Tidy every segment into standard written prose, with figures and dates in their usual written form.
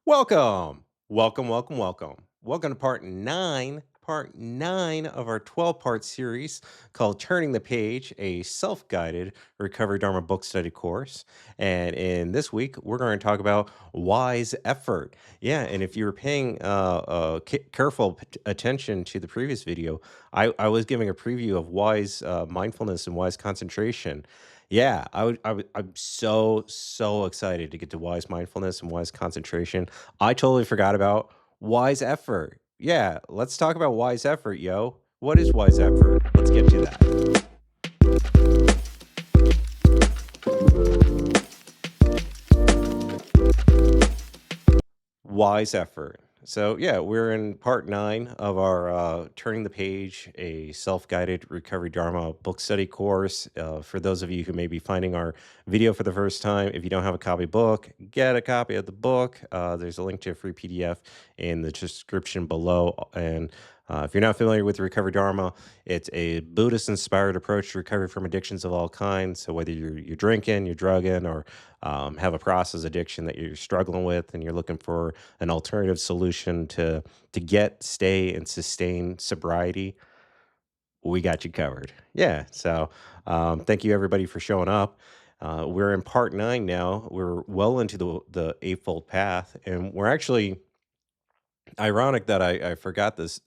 Welcome. Welcome, welcome, welcome. Welcome to part nine of our 12-part series called Turning the Page, a self-guided Recovery Dharma book study course. And in this week, we're going to talk about wise effort. Yeah, and if you were paying careful attention to the previous video, I was giving a preview of wise mindfulness and wise concentration. Yeah, I'm so excited to get to wise mindfulness and wise concentration. I totally forgot about wise effort. Yeah, let's talk about wise effort, yo. What is wise effort? Let's get to that. Wise effort. So, yeah, we're in part nine of our Turning the Page, a self guided recovery Dharma book study course. For those of you who may be finding our video for the first time, if you don't have a copy book, get a copy of the book. There's a link to a free PDF in the description below. And if you're not familiar with Recovery Dharma, it's a Buddhist inspired approach to recovery from addictions of all kinds. So, whether you're drinking, you're drugging, or have a process addiction that you're struggling with and you're looking for an alternative solution to get, stay, and sustain sobriety, we got you covered. Yeah. So thank you everybody for showing up. We're in part nine now. We're well into the eightfold path, and we're actually ironic that I forgot this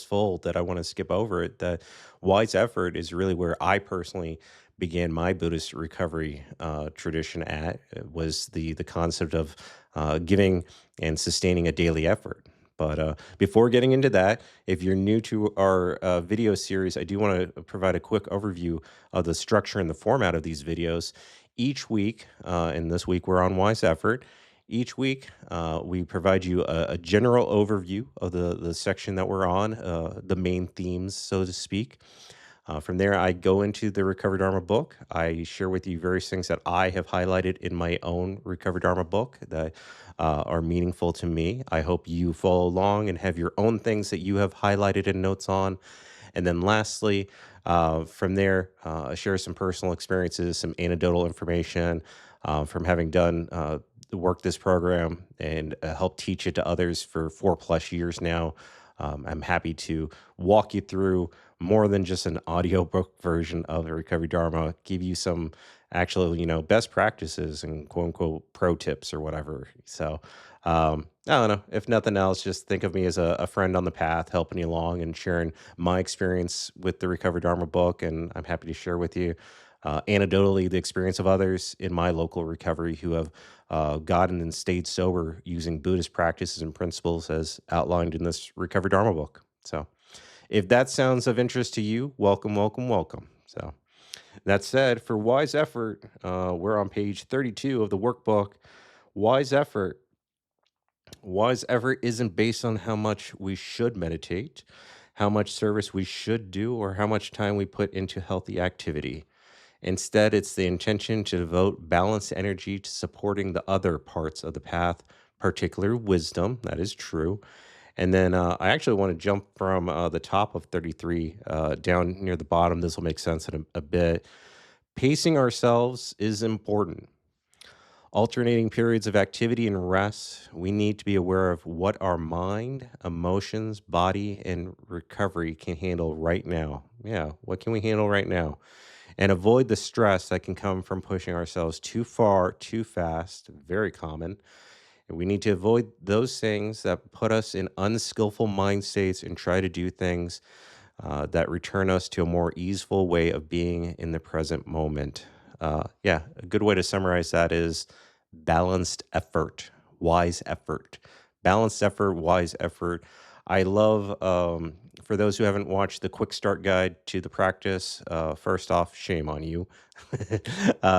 fold that I want to skip over it. That wise effort is really where I personally began my Buddhist recovery tradition at. It was the concept of giving and sustaining a daily effort. But before getting into that, if you're new to our video series, I do want to provide a quick overview of the structure and the format of these videos. Each week, and this week we're on wise effort. Each week, we provide you a general overview of the section that we're on, the main themes, so to speak. From there, I go into the Recovery Dharma book. I share with you various things that I have highlighted in my own Recovery Dharma book that are meaningful to me. I hope you follow along and have your own things that you have highlighted and notes on. And then lastly, from there, share some personal experiences, some anecdotal information from having done work this program and help teach it to others for 4+ years now. I'm happy to walk you through more than just an audiobook version of the Recovery Dharma, give you some actual, best practices and quote unquote pro tips or whatever. So, I don't know. If nothing else, just think of me as a friend on the path, helping you along and sharing my experience with the Recovery Dharma book. And I'm happy to share with you, anecdotally, the experience of others in my local recovery who have gotten and stayed sober using Buddhist practices and principles as outlined in this Recovery Dharma book. So, if that sounds of interest to you, welcome, welcome, welcome. So, that said, for wise effort, we're on page 32 of the workbook. Wise effort. Wise effort isn't based on how much we should meditate, how much service we should do, or how much time we put into healthy activity. Instead, it's the intention to devote balanced energy to supporting the other parts of the path, particular wisdom. That is true. And then I actually want to jump from the top of 33 down near the bottom. This will make sense in a bit. Pacing ourselves is important. Alternating periods of activity and rest, we need to be aware of what our mind, emotions, body, and recovery can handle right now. Yeah, what can we handle right now? And avoid the stress that can come from pushing ourselves too far, too fast, very common. And we need to avoid those things that put us in unskillful mind states and try to do things that return us to a more easeful way of being in the present moment. Yeah, a good way to summarize that is balanced effort, wise effort. Balanced effort, wise effort. I love, for those who haven't watched the quick start guide to the practice, first off, shame on you.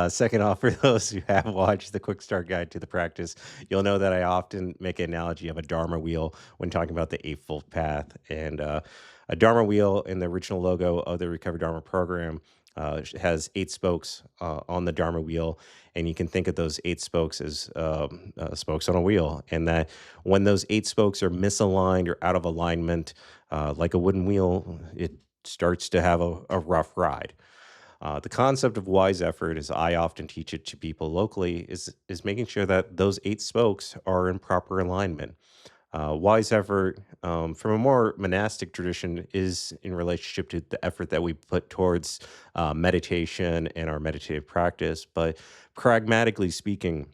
Second off, for those who have watched the quick start guide to the practice, you'll know that I often make an analogy of a Dharma wheel when talking about the Eightfold Path. And a Dharma wheel in the original logo of the Recovery Dharma program has 8 spokes on the Dharma wheel, and you can think of those 8 spokes as spokes on a wheel. And that when those 8 spokes are misaligned or out of alignment, like a wooden wheel, it starts to have a rough ride. The concept of wise effort, as I often teach it to people locally, is making sure that those eight spokes are in proper alignment. Wise effort, from a more monastic tradition, is in relationship to the effort that we put towards meditation and our meditative practice. But pragmatically speaking,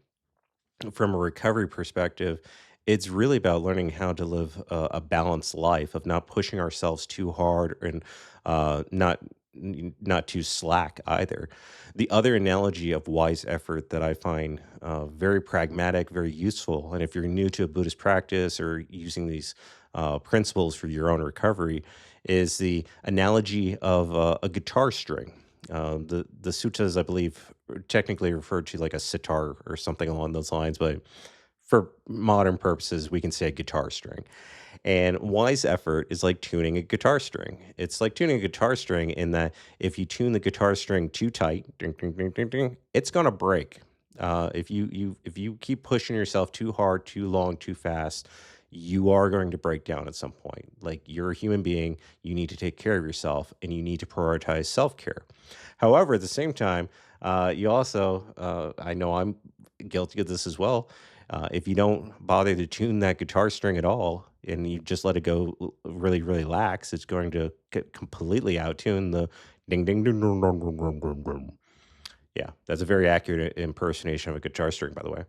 from a recovery perspective, it's really about learning how to live a balanced life of not pushing ourselves too hard and not too slack either. The other analogy of wise effort that I find very pragmatic, very useful, and if you're new to a Buddhist practice or using these principles for your own recovery, is the analogy of a guitar string. The suttas, I believe, technically referred to like a sitar or something along those lines, but for modern purposes, we can say guitar string. And wise effort is like tuning a guitar string. It's like tuning a guitar string in that if you tune the guitar string too tight, ding, ding, ding, ding, ding, it's gonna break. If you keep pushing yourself too hard, too long, too fast, you are going to break down at some point. Like you're a human being, you need to take care of yourself, and you need to prioritize self care. However, at the same time, you also, I know I'm guilty of this as well. If you don't bother to tune that guitar string at all and you just let it go really, really lax, it's going to get completely out tune the ding ding ding ding ding ding ding ding ding. Yeah, that's a very accurate impersonation of a guitar string, by the way.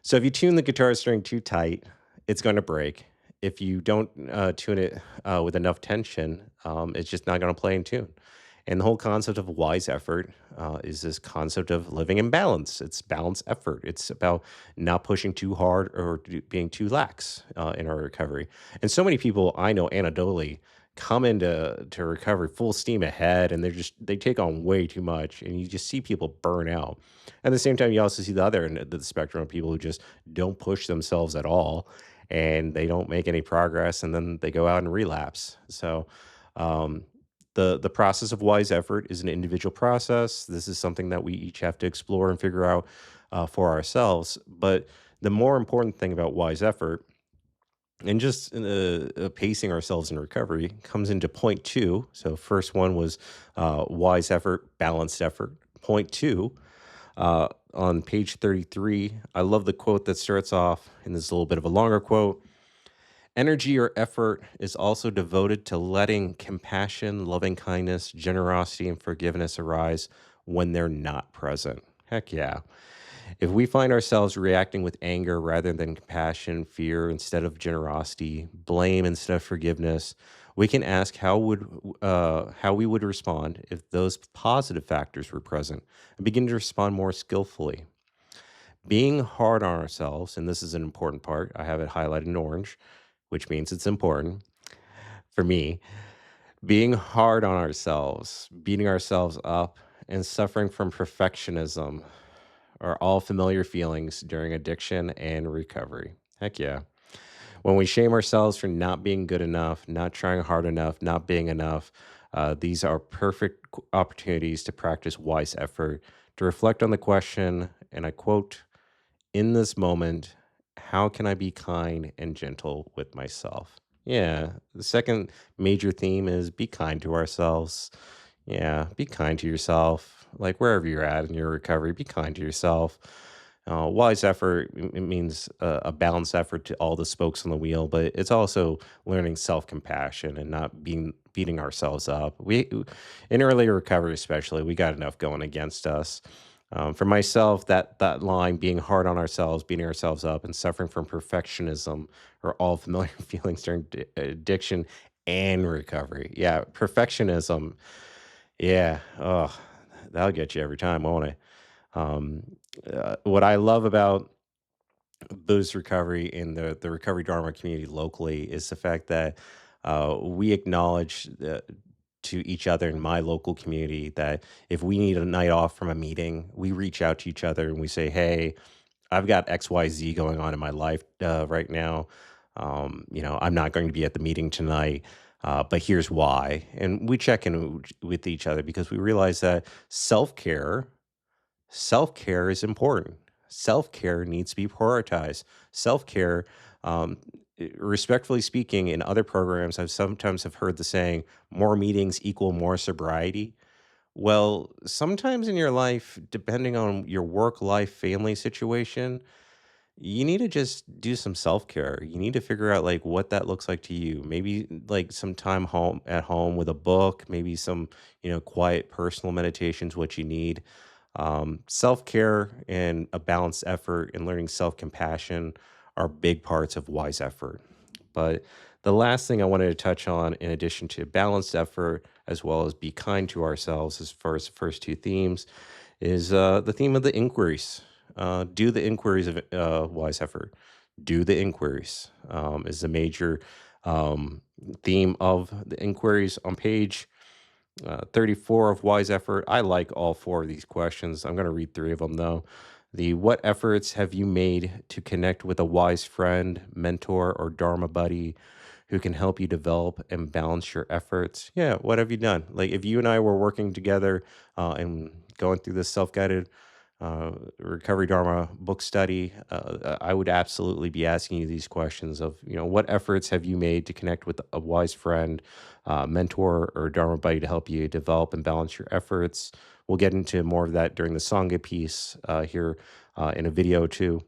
So if you tune the guitar string too tight, it's going to break. If you don't tune it with enough tension, it's just not going to play in tune. And the whole concept of wise effort is this concept of living in balance. It's balance effort. It's about not pushing too hard or being too lax in our recovery. And so many people I know anecdotally come into recovery full steam ahead, and they take on way too much, and you just see people burn out. At the same time, you also see the other end of the spectrum of people who just don't push themselves at all, and they don't make any progress, and then they go out and relapse. So, um, the process of wise effort is an individual process. This is something that we each have to explore and figure out for ourselves. But the more important thing about wise effort and just pacing ourselves in recovery comes into point two. So, first one was wise effort, balanced effort. Point two, on page 33, I love the quote that starts off, and this is a little bit of a longer quote. Energy or effort is also devoted to letting compassion, loving kindness, generosity, and forgiveness arise when they're not present. Heck yeah. If we find ourselves reacting with anger rather than compassion, fear instead of generosity, blame instead of forgiveness, we can ask how we would respond if those positive factors were present and begin to respond more skillfully. Being hard on ourselves, and this is an important part, I have it highlighted in orange, which means it's important for me. Being hard on ourselves, beating ourselves up, and suffering from perfectionism are all familiar feelings during addiction and recovery. Heck yeah. When we shame ourselves for not being good enough, not trying hard enough, not being enough, these are perfect opportunities to practice wise effort, to reflect on the question, and I quote, in this moment, how can I be kind and gentle with myself? Yeah. The second major theme is be kind to ourselves. Yeah. Be kind to yourself. Like wherever you're at in your recovery, be kind to yourself. Wise effort, it means a balanced effort to all the spokes on the wheel, but it's also learning self compassion and not beating ourselves up. In early recovery, especially, we got enough going against us. For myself, that line, being hard on ourselves, beating ourselves up, and suffering from perfectionism are all familiar feelings during addiction and recovery. Yeah, perfectionism. Yeah, oh, that'll get you every time, won't it? Um, what I love about Buddhist recovery in the recovery Dharma community locally is the fact that we acknowledge to each other in my local community that if we need a night off from a meeting, we reach out to each other and we say, "Hey, I've got XYZ going on in my life right now. I'm not going to be at the meeting tonight, but here's why." And we check in with each other because we realize that self care is important. Self care needs to be prioritized. Self care, um, respectfully speaking, in other programs, I've sometimes have heard the saying, "More meetings equal more sobriety." Well, sometimes in your life, depending on your work life family situation, you need to just do some self-care. You need to figure out like what that looks like to you. Maybe like some time home at home with a book, maybe some, quiet personal meditations what you need. Self-care and a balanced effort and learning self-compassion are big parts of wise effort. But the last thing I wanted to touch on, in addition to balanced effort, as well as be kind to ourselves, as far as the first two themes, is the theme of the inquiries. Do the inquiries of wise effort. Do the inquiries is the major um, theme of the inquiries on page 34 of Wise Effort. I like all four of these questions. I'm going to read three of them though. The what efforts have you made to connect with a wise friend, mentor, or Dharma buddy who can help you develop and balance your efforts? Yeah, what have you done? Like if you and I were working together and going through this self guided Recovery Dharma book study, I would absolutely be asking you these questions of, what efforts have you made to connect with a wise friend, mentor, or Dharma buddy to help you develop and balance your efforts? We'll get into more of that during the Sangha piece here in a video too.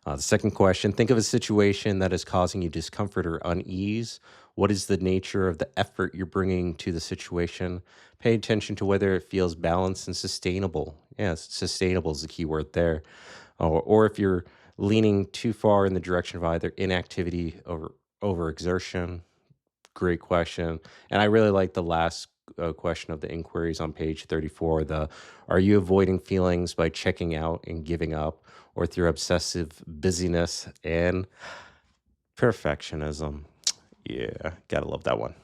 The second question, think of a situation that is causing you discomfort or unease. What is the nature of the effort you're bringing to the situation? Pay attention to whether it feels balanced and sustainable. Yes, sustainable is the key word there. Or if you're leaning too far in the direction of either inactivity or overexertion. Great question. And I really like the last question of the inquiries on page 34. Are you avoiding feelings by checking out and giving up, or through obsessive busyness and perfectionism? Yeah, gotta love that one.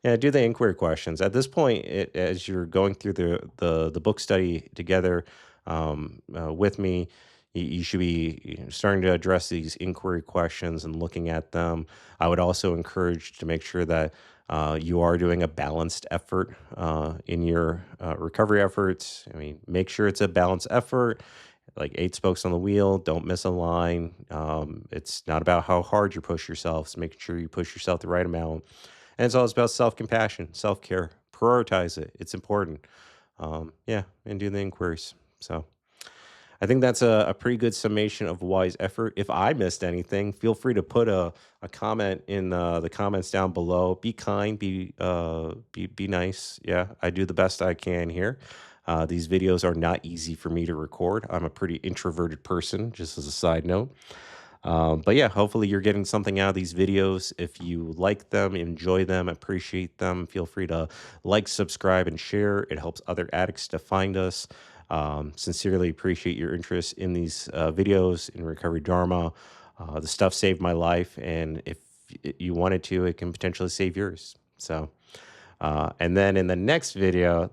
Yeah, do the inquiry questions. At this point, as you're going through the book study together with me, you should be starting to address these inquiry questions and looking at them. I would also encourage to make sure that you are doing a balanced effort in your recovery efforts. I mean, make sure it's a balanced effort, like eight spokes on the wheel. Don't miss a line. It's not about how hard you push yourself. It's making sure you push yourself the right amount, and it's all about self-compassion, self-care. Prioritize it. It's important. Yeah, and do the inquiries. So I think that's a pretty good summation of wise effort. If I missed anything, feel free to put a comment in the comments down below. Be kind, be nice. Yeah, I do the best I can here. These videos are not easy for me to record. I'm a pretty introverted person, just as a side note. But yeah, hopefully you're getting something out of these videos. If you like them, enjoy them, appreciate them, feel free to like, subscribe, and share. It helps other addicts to find us. Sincerely appreciate your interest in these videos in Recovery Dharma. The stuff saved my life, and if you wanted to, it can potentially save yours. So. And then in the next video,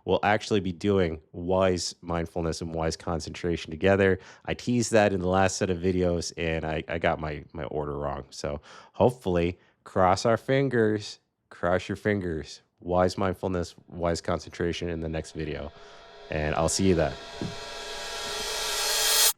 we'll actually be doing wise mindfulness and wise concentration together. I teased that in the last set of videos, and I got my order wrong. So hopefully, cross your fingers, wise mindfulness, wise concentration in the next video. And I'll see you then.